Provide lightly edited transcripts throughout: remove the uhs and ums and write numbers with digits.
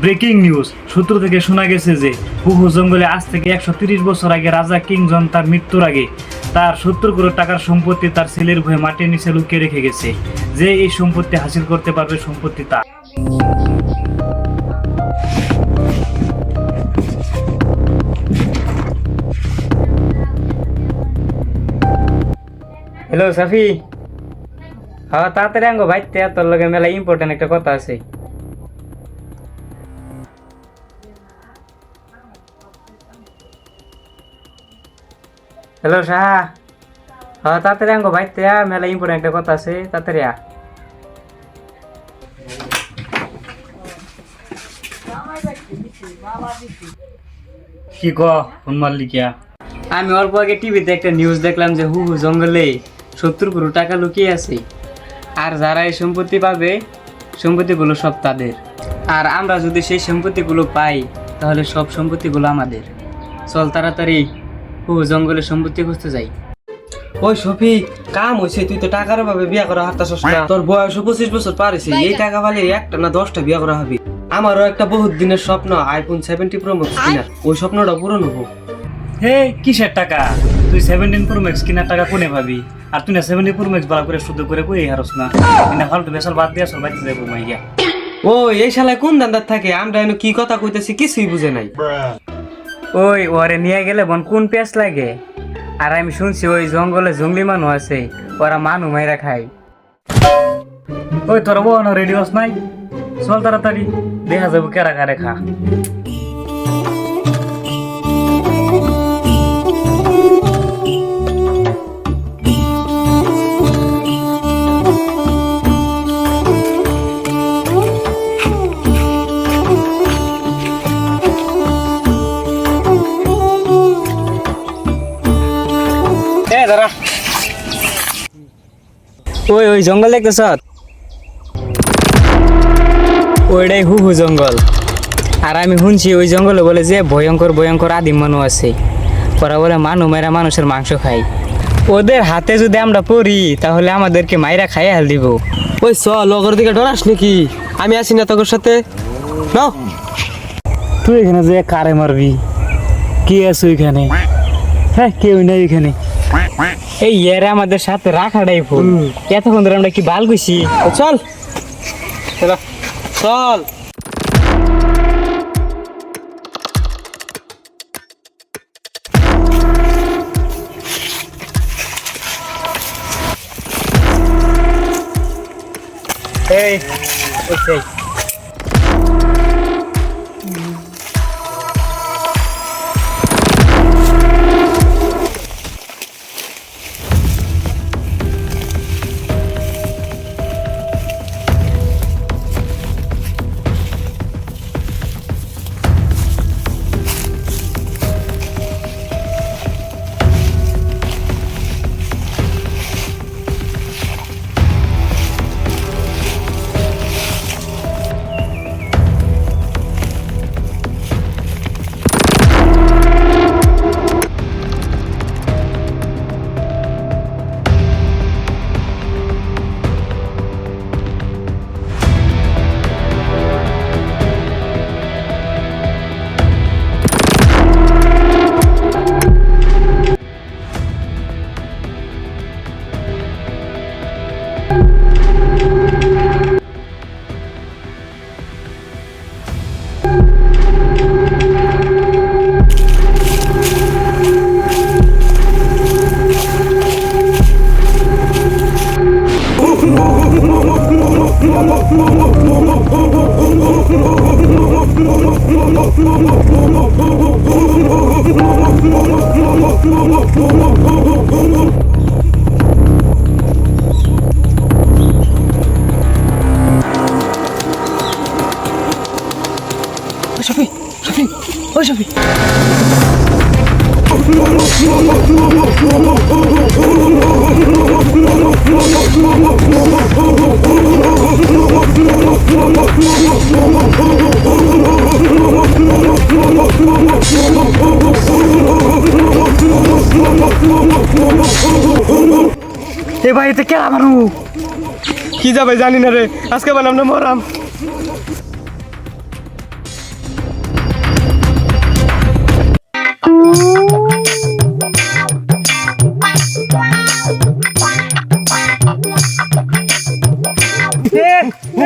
Breaking news সূত্র থেকে শোনা গেছে যে হুহু জঙ্গলে আজ থেকে 130 বছর আগে রাজা কিংজন তার মৃত্যুর আগে তার 70 কোটি টাকার সম্পত্তি তার ছেলের ভয়ে মাটির নিচে লুকিয়ে রেখে গেছে। যে এই সম্পত্তি হাসিল করতে পারবে সম্পত্তি তার। হ্যালো সাফি, হ্যাঁ তাড়াতাড়ি আঙ্গো ভাইতে তোর লগে মেলা ইম্পর্টেন্ট একটা কথা আছে। হ্যালো সাহা, হ্যাঁ তাড়াতাড়ি আঙ্গো ভাইতে মেলা ইম্পর্টেন্ট একটা কথা আছে, তাড়াতাড়ি আ। কি ক ফোন মারলি কিয়া? আমি অল্প আগে টিভিতে একটা নিউজ দেখলাম যে হুহু জঙ্গলে 70 কোটি টাকা লুকিয়ে আছে, আর যারা এই সম্পত্তি পাবে সম্পত্তিগুলো সব তাদের, আর আমরা যদি সেই সম্পত্তিগুলো পাই তাহলে সব সম্পত্তিগুলো আমাদের। চল তাড়াতাড়ি হুহু জঙ্গলে সম্পত্তি খুঁজতে যাই। ওই শফিক, কাম হইছে, তুই তো টাকার অভাবে বিয়া করা হারতাছস না। তোর বয়স 25 বছর পার হইছে, এই টাকা পালে একটা না 10টা বিয়া করা হবে। আমারও একটা বহুত দিনের স্বপ্ন আইফোন 70 প্রো ম্যাক্স কিনা, ওই স্বপ্নটা পূরণ হবো। হে কিসের টাকা? তুই 17 প্রো ম্যাক্স কিনার টাকা কোনে ভাবি? আর তুই না 70 প্রো ম্যাক্স ভাড়া করে শুদ্ধ করে কই হারস না? না ফালতু বেসাল বাদ দিয়ে আসল বাইতে যাবো মাইয়া। ও এই শালায় কোন দান্দার থাকে, আমরা এনে কি কথা কইতেছি কিছুই বুঝে নাই। ওই ওরে নিয়ে গেলে বন কোন পেঁচ লাগে? আর আমি শুনছি ওই জঙ্গলে জঙ্গলি মানুষ আছে, ওরা মানু মাইরা খায়। ওই তোর বউ রেডি হস নাই? চল তাড়াতাড়ি, দেখা যাবো কেরা কারে খা। ওই ওই জঙ্গল দেখতেছ? ওইটাই হুহু জঙ্গল। আর আমি শুনছি ওই জঙ্গলে বলে যে ভয়ঙ্কর ভয়ঙ্কর আদিম মানুষ আছে, ওরা বলে মানু মেরা মানুষের মাংস খায়। ওদের হাতে যদি আমরা পড়ি তাহলে আমাদেরকে মাইরা খাইয়ে হাল দিব। ওই চল, লগর দিকে ডরাস নাকি? আমি আছি না তোর সাথে। নাও তুই এখানে যে কারে মারবি? কে আছে ওইখানে? হ্যাঁ কেউ নাই ওইখানে। এই ইয়ারে আমাদের সাথে রাখাটাই ভুল। এতক্ষণ ধরে আমরা কি বাল গেছি। চল চল। এই ওই শফিক, শফিক, ওই শফিক। এ ভাই এটা কেরা মানু? কি যাবে জানি না রে, আজকে বানাম না মরাম।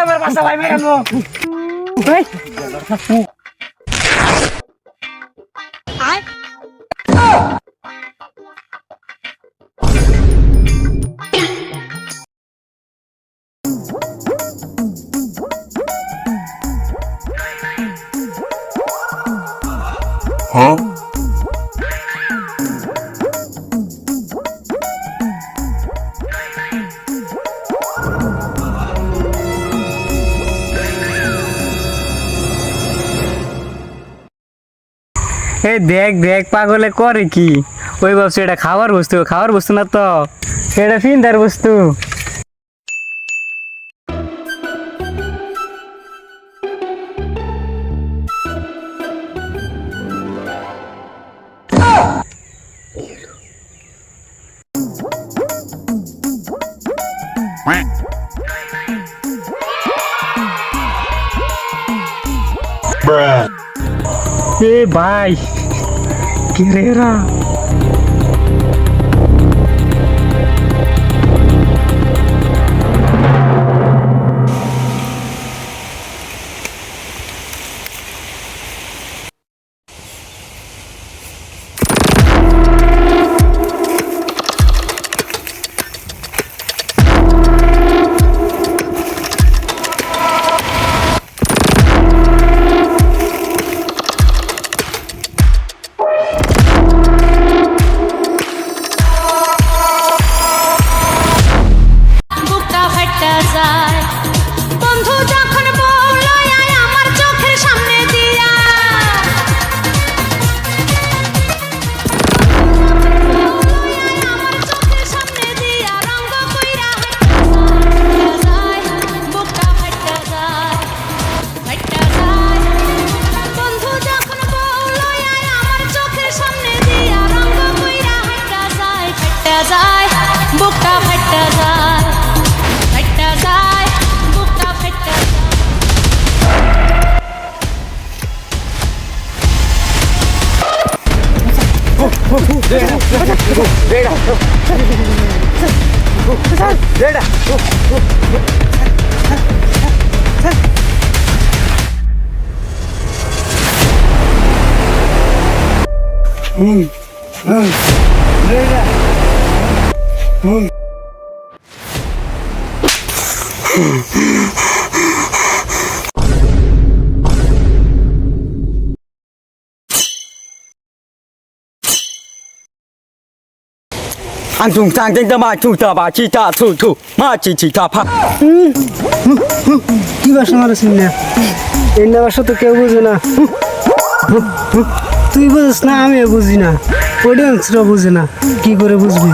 আমার বাসা ভাই মেরে এই দেখ দেখ পাগলে করে কি? ওই ভাবছি এটা খাওয়ার বস্তু না তো, এটা ফিন্দার বস্তু। এ ভাই কে রে এরা? বুকটা ফাটা যায় বন্ধু যখন বলল আয় আমার চোখের সামনে দিয়া আমার চোখের সামনে দিয়া রঙ্গ কইরা হাঁটা যায় বুকটা ফাটা যায় বন্ধু যখন বলল আয় আমার চোখের সামনে দিয়া রঙ্গ কইরা হাঁটা যায় বুকটা ফাটা যায় বুকটা ফাটা যায়।安中山顶的马兔大把其他兔兔马吉其他怕。 কি বাসা মারছিস না এই না বাসা তো কেউ বুঝে না তুই বুঝিস না আমি বুঝি না অডিয়েন্সরা বুঝে না কি করে বুঝবি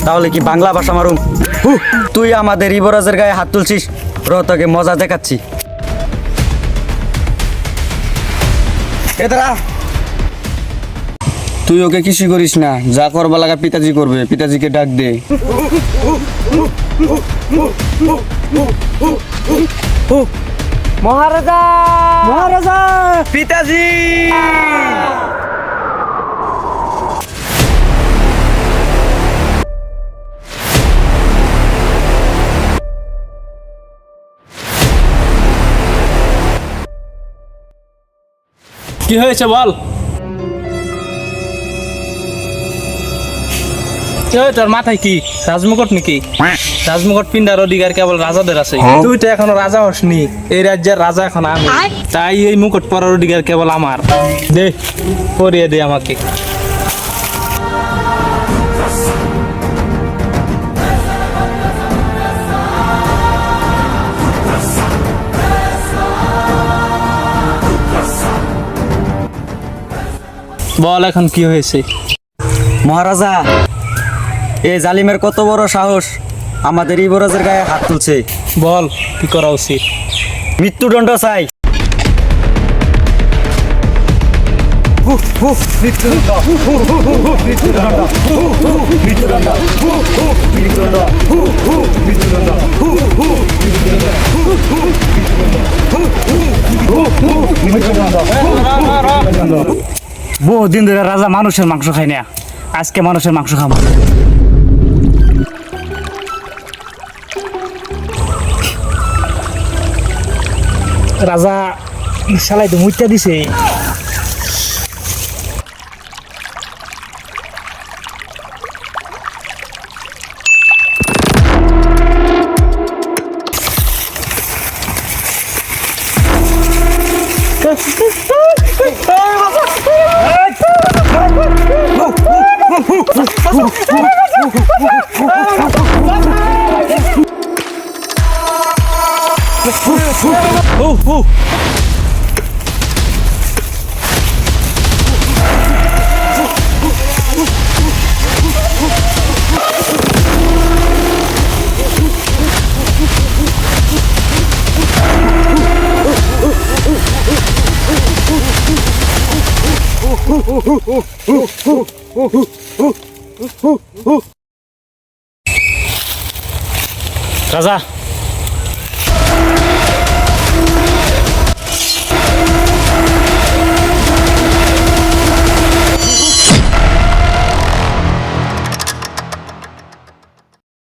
তাহলে কি বাংলা ভাষা মারুম তুই আমাদের ইবরাজের গায়ে হাত তুলছিস র তোকে মজা দেখাচ্ছি এদারা তুই ওকে কিছু করিস না যা করবা লাগা পিতাজি করবে পিতাজিকে ডাক দে মহারাজা মহারাজা পিতাজি কি হয়েছে বল? তোর মাথায় কি রাজমুকুট নাকি? রাজমুকুট পিন্ডার অধিকার কেবল রাজাদের আছে, তুই তো এখনো রাজা হসনি, এই রাজ্যের রাজা এখন আমি, তাই এই মুকুট পরার অধিকার কেবল আমার। দে পরিয়ে দে আমাকে। বল এখন কি হয়েছে? মহারাজা এই জালিমের কত বড় সাহস আমাদের ইবরাজের গায়ে হাত তুলছে বল কি করা উচিত? মৃত্যুদণ্ড চাই বহুদিন ধরে রাজা মানুষের মাংস খায় না, আজকে মানুষের মাংস খাবো। রাজা শালাই তো মুইতা দিছে। রাজা